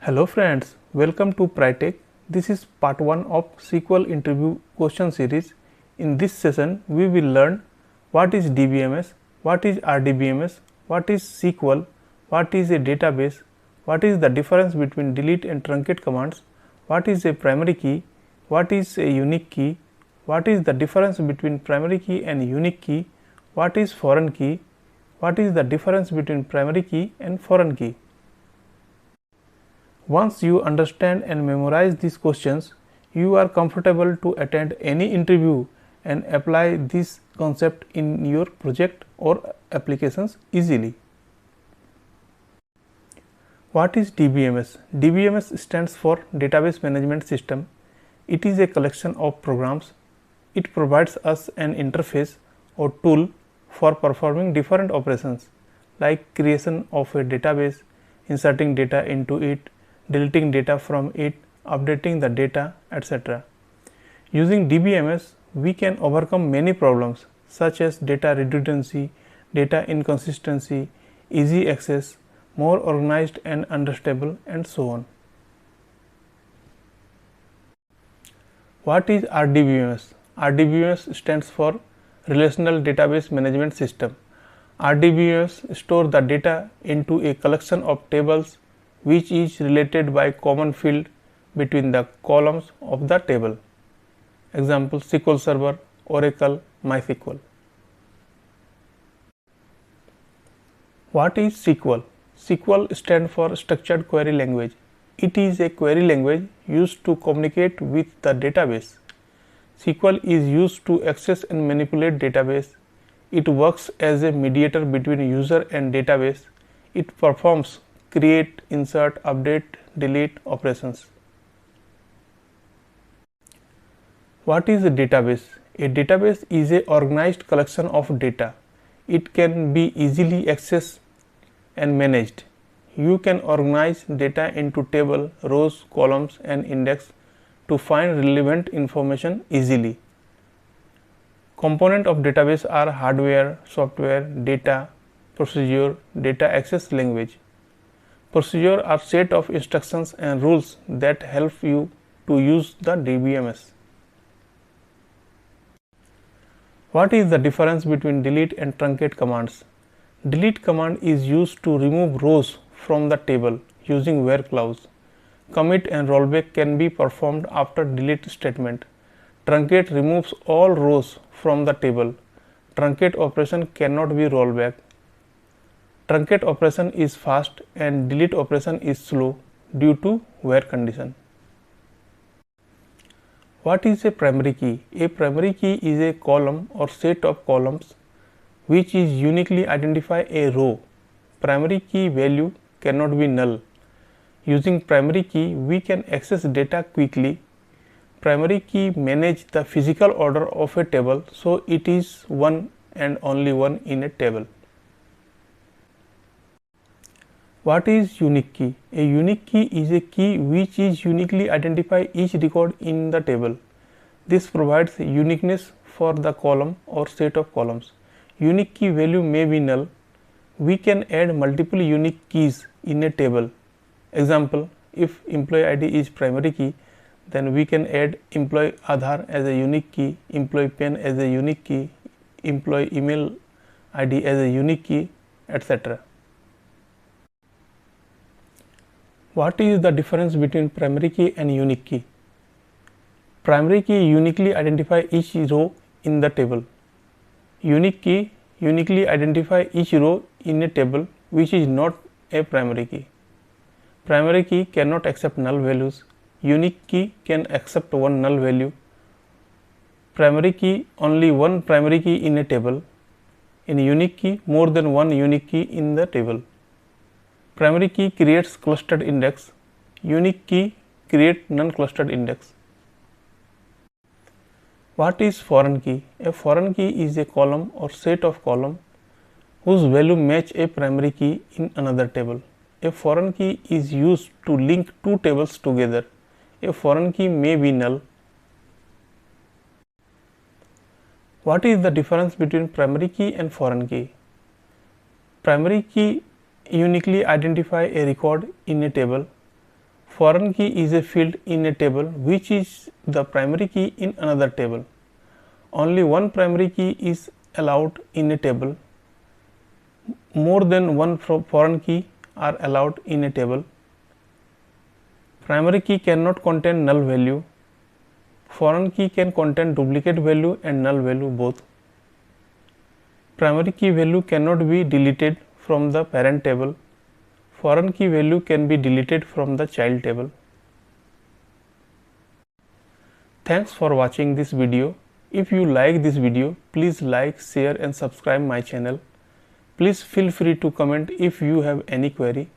Hello friends, welcome to Prytech. This is part 1 of SQL interview question series. In this session, we will learn what is DBMS, what is RDBMS, what is SQL, what is a database, what is the difference between delete and truncate commands, what is a primary key, what is a unique key, what is the difference between primary key and unique key, what is foreign key, what is the difference between primary key and foreign key. Once you understand and memorize these questions, you are comfortable to attend any interview and apply this concept in your project or applications easily. What is DBMS? DBMS stands for Database Management System. It is a collection of programs. It provides us an interface or tool for performing different operations like creation of a database, inserting data into it, deleting data from it, updating the data, etc. Using DBMS, we can overcome many problems such as data redundancy, data inconsistency, easy access, more organized and understandable, and so on. What is RDBMS? RDBMS stands for Relational Database Management System. RDBMS stores the data into a collection of tables which is related by common field between the columns of the table. Example: SQL Server, Oracle, MySQL. What is SQL? SQL stands for Structured Query Language. It is a query language used to communicate with the database. SQL is used to access and manipulate database. It works as a mediator between user and database. It performs create, insert, update, delete operations. What is a database? A database is an organized collection of data. It can be easily accessed and managed. You can organize data into table, rows, columns, and index to find relevant information easily. Components of database are hardware, software, data, procedure, data access language. Procedures are set of instructions and rules that help you to use the DBMS. What is the difference between delete and truncate commands? Delete command is used to remove rows from the table using where clause. Commit and rollback can be performed after delete statement. Truncate removes all rows from the table. Truncate operation cannot be rollback. Truncate operation is fast and delete operation is slow due to where condition. What is a primary key? A primary key is a column or set of columns which is uniquely identify a row. Primary key value cannot be null. Using primary key, we can access data quickly. Primary key manage the physical order of a table, so it is one and only one in a table. What is unique key? A unique key is a key which is uniquely identify each record in the table. This provides uniqueness for the column or set of columns. Unique key value may be null. We can add multiple unique keys in a table. Example: if employee ID is primary key, then we can add employee Aadhaar as a unique key, employee PAN as a unique key, employee email ID as a unique key, etc. What is the difference between primary key and unique key? Primary key uniquely identify each row in the table. Unique key uniquely identify each row in a table which is not a primary key. Primary key cannot accept null values. Unique key can accept one null value. Primary key only one primary key in a table. In unique key, more than one unique key in the table. Primary key creates clustered index. Unique key create non-clustered index. What is foreign key? A foreign key is a column or set of columns whose value match a primary key in another table. A foreign key is used to link two tables together. A foreign key may be null. What is the difference between primary key and foreign key? Primary key uniquely identify a record in a table. Foreign key is a field in a table which is the primary key in another table. Only one primary key is allowed in a table. More than one foreign key are allowed in a table. Primary key cannot contain null value. Foreign key can contain duplicate value and null value both. Primary key value cannot be deleted from the parent table. Foreign key value can be deleted from the child table. Thanks for watching this video. If you like this video, please like, share and subscribe my channel. Please feel free to comment if you have any query.